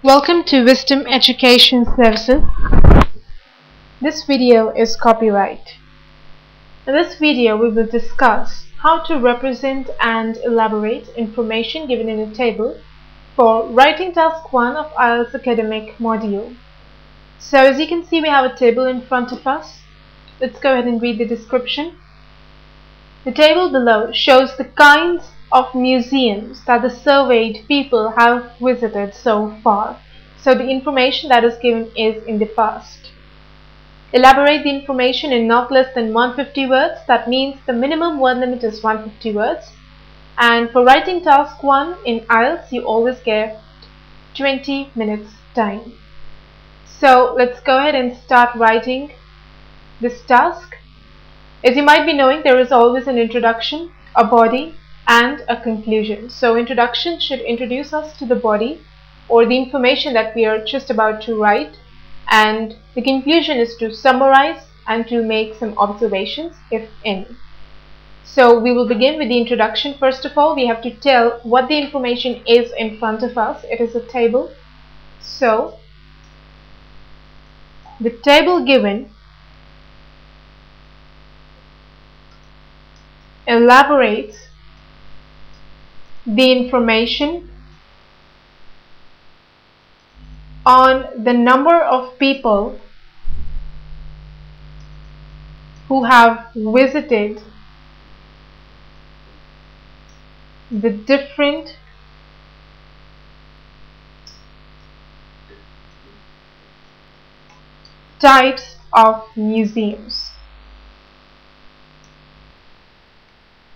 Welcome to Wisdom Education Services. This video is copyright. In this video we will discuss how to represent and elaborate information given in a table for writing task 1 of IELTS academic module. So as you can see, we have a table in front of us. Let's go ahead and read the description. The table below shows the kinds of museums that the surveyed people have visited so far. So the information that is given is in the past. Elaborate the information in not less than 150 words. That means the minimum word limit is 150 words. And for writing task 1 in IELTS, you always get 20 minutes time. So let's go ahead and start writing this task. As you might be knowing, there is always an introduction, a body, and a conclusion. So introduction should introduce us to the body or the information that we are just about to write, and the conclusion is to summarize and to make some observations, if any. So we will begin with the introduction. First of all, we have to tell what the information is in front of us. It is a table. So the table given elaborates the information on the number of people who have visited the different types of museums.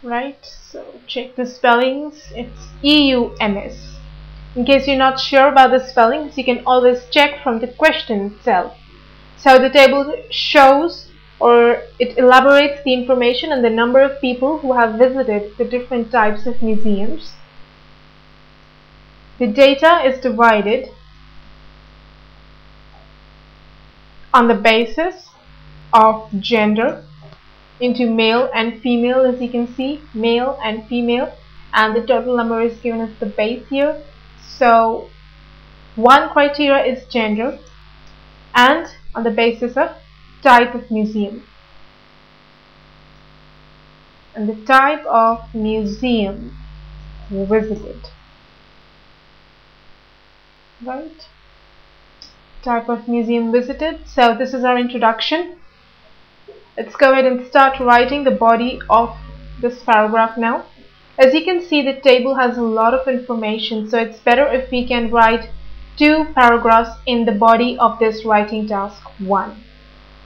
Right, so check the spellings. It's EUMS. In case you're not sure about the spellings, you can always check from the question itself. So the table shows, or it elaborates the information on the number of people who have visited the different types of museums. The data is divided on the basis of gender into male and female. As you can see, male and female, and the total number is given as the base here. So one criteria is gender, and on the basis of type of museum, and the type of museum visited. Right, type of museum visited. So this is our introduction. Let's go ahead and start writing the body of this paragraph now. As you can see, the table has a lot of information, so it's better if we can write 2 paragraphs in the body of this writing task 1,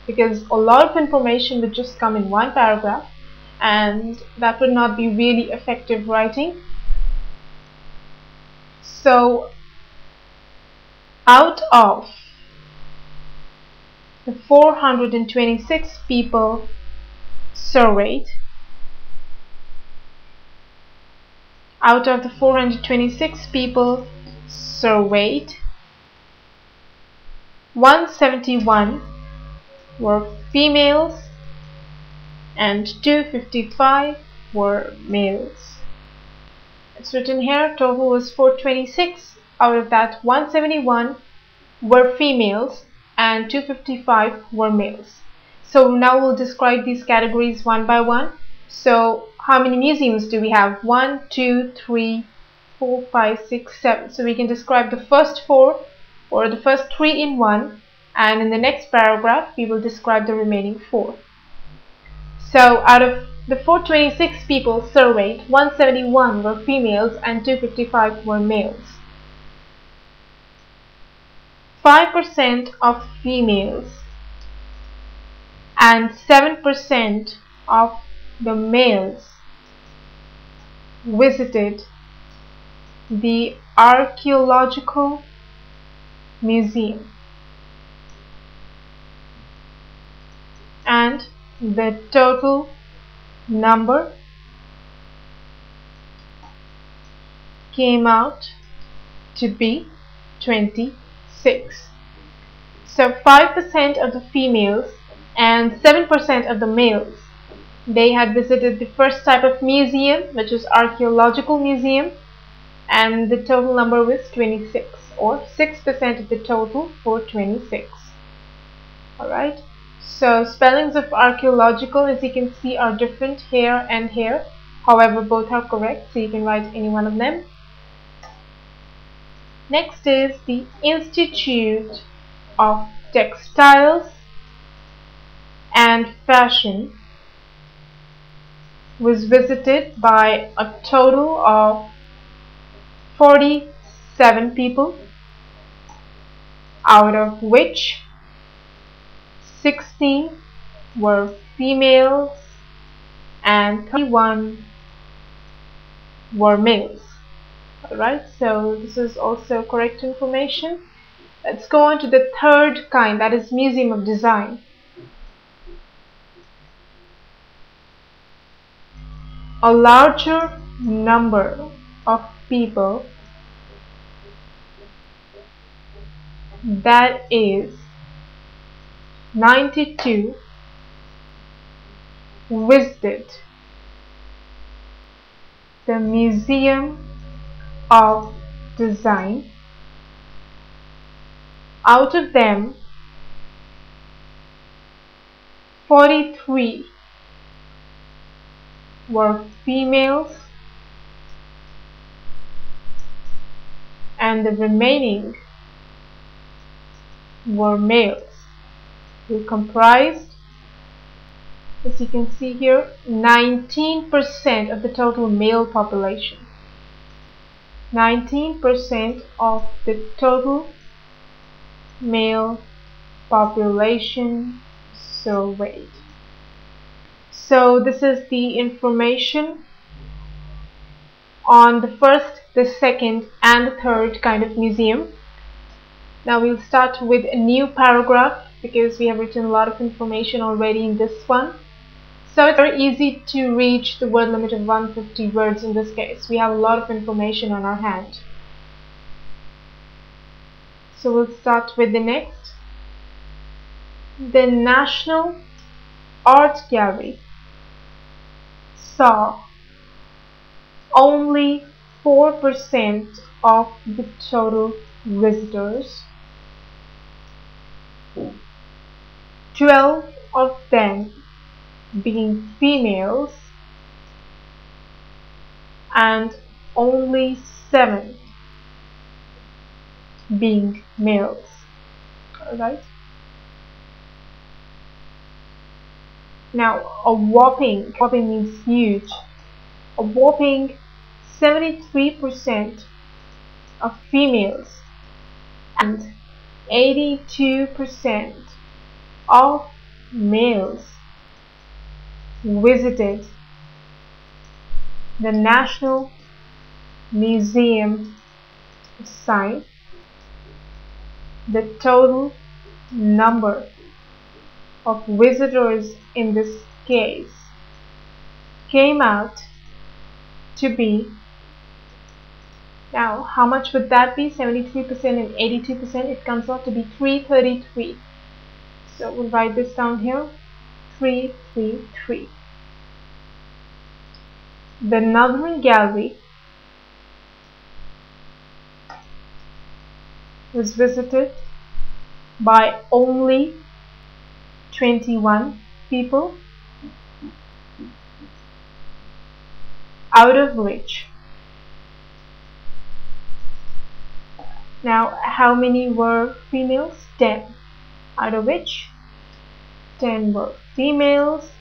because a lot of information would just come in one paragraph and that would not be really effective writing. So out of the 426 people surveyed, out of the 426 people surveyed, 171 were females and 255 were males. It's written here, total was 426. Out of that, 171 were females and 255 were males. So now we'll describe these categories one by one. So how many museums do we have? 1, 2, 3, 4, 5, 6, 7. So we can describe the first 4 or the first 3 in one, and in the next paragraph we will describe the remaining 4. So out of the 426 people surveyed, 171 were females and 255 were males. 5% of females and 7% of the males visited the archaeological museum, and the total number came out to be 26. So 5% of the females and 7% of the males, they had visited the first type of museum, which is archaeological museum, and the total number was 26, or 6% of the total for 26. Alright, so spellings of archaeological, as you can see, are different here and here. However, both are correct, so you can write any one of them. Next is the Institute of Textiles and Fashion was visited by a total of 47 people, out of which 16 were females and 31 were males. Alright, so this is also correct information. Let's go on to the third kind, that is Museum of Design. A larger number of people, that is 92, visited the Museum of Design. Out of them, 43 were females and the remaining were males, who comprised, as you can see here, 19% of the total male population. 19% of the total male population surveyed. So this is the information on the first, the second and the third kind of museum. Now we'll start with a new paragraph because we have written a lot of information already in this one. So it's very easy to reach the word limit of 150 words in this case. We have a lot of information on our hand. So we'll start with the next. The National Art Gallery saw only 4% of the total visitors. 12 of them being females and only 7 being males. Alright. Now a whopping means huge, a whopping 73% of females and 82% of males visited the National Museum of Science. The total number of visitors in this case came out to be, now how much would that be? 73% and 82%, it comes out to be 333. So we'll write this down here, 333. The Northern Gallery was visited by only 21 people, out of which, now how many were females? 10, out of which 10 were females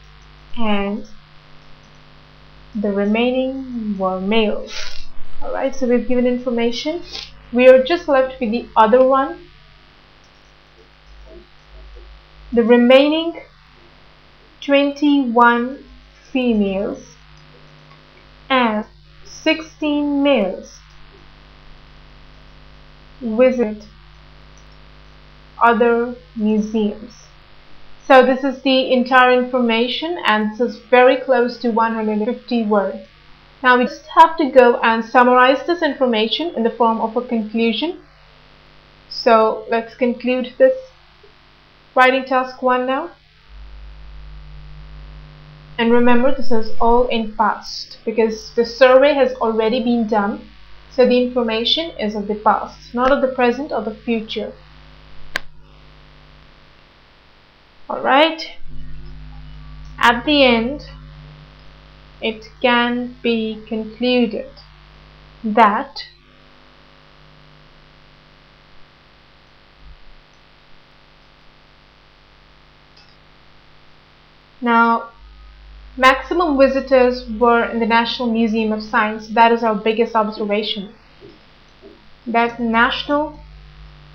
and the remaining were males. Alright, so we've given information. We are just left with the other one. The remaining 21 females and 16 males visit other museums. So this is the entire information and this is very close to 150 words. Now we just have to go and summarize this information in the form of a conclusion. So let's conclude this writing task 1 now. And remember, this is all in past because the survey has already been done. So the information is of the past, not of the present or the future. Alright, at the end, it can be concluded that now maximum visitors were in the National Museum of Science. That is our biggest observation. That National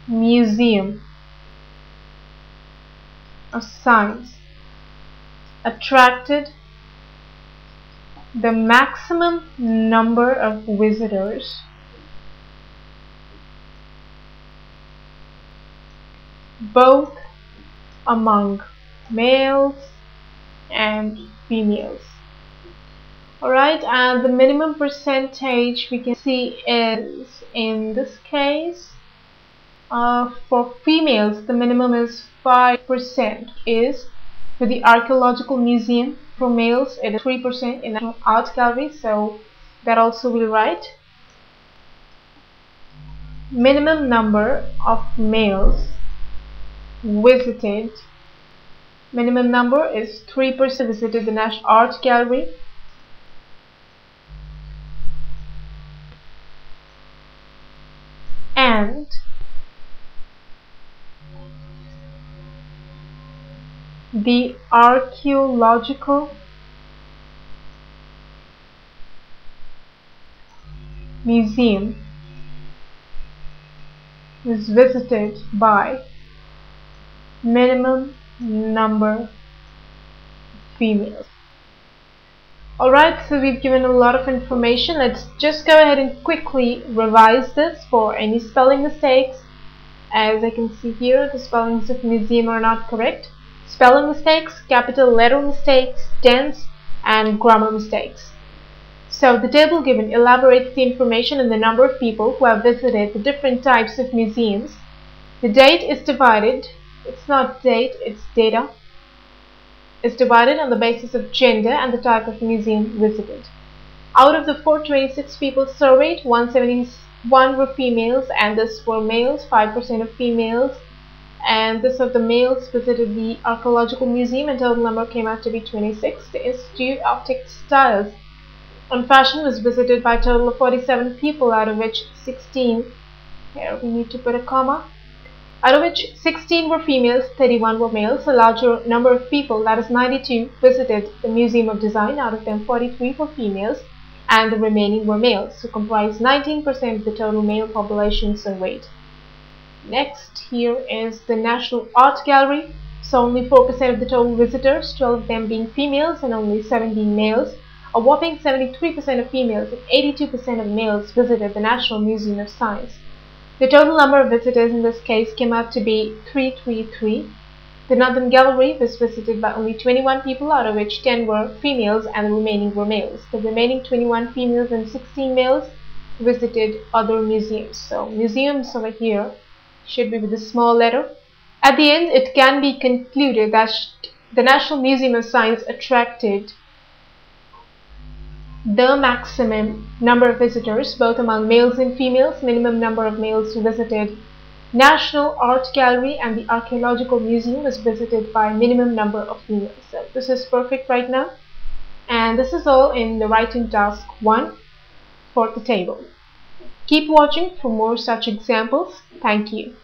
Museum of Science attracted the maximum number of visitors both among males and females. Alright, and the minimum percentage we can see is, in this case, for females the minimum is 5%, is for the Archaeological Museum. For males it is 3% in the National Art Gallery, so that also will write. Minimum number of males visited, minimum number is 3% visited the National Art Gallery. And the Archaeological Museum was visited by minimum number of females. Alright, so we've given a lot of information. Let's just go ahead and quickly revise this for any spelling mistakes. As I can see here, the spellings of museum are not correct. Spelling mistakes, capital letter mistakes, tense and grammar mistakes. So the table given elaborates the information and the number of people who have visited the different types of museums. The date is divided, it's not date, it's data. It's divided on the basis of gender and the type of museum visited. Out of the 426 people surveyed, 171 were females and this were males, 5% of females. And this of the males visited the Archaeological Museum and total number came out to be 26. The Institute of Textiles and Fashion was visited by a total of 47 people, out of which 16, here we need to put a comma, out of which 16 were females, 31 were males. A larger number of people, that is 92, visited the Museum of Design. Out of them 43 were females and the remaining were males, so comprise 19% of the total male population surveyed. Next, here is the National Art Gallery. So only 4% of the total visitors, 12 of them being females and only 17 males. A whopping 73% of females and 82% of males visited the National Museum of Science. The total number of visitors in this case came out to be 333. The Northern Gallery was visited by only 21 people, out of which 10 were females and the remaining were males. The remaining 21 females and 16 males visited other museums. So museums over here should be with a small letter. At the end, it can be concluded that the National Museum of Science attracted the maximum number of visitors, both among males and females. Minimum number of males who visited National Art Gallery and the Archaeological Museum was visited by minimum number of females. So this is perfect right now. And this is all in the writing task 1 for the table. Keep watching for more such examples. Thank you.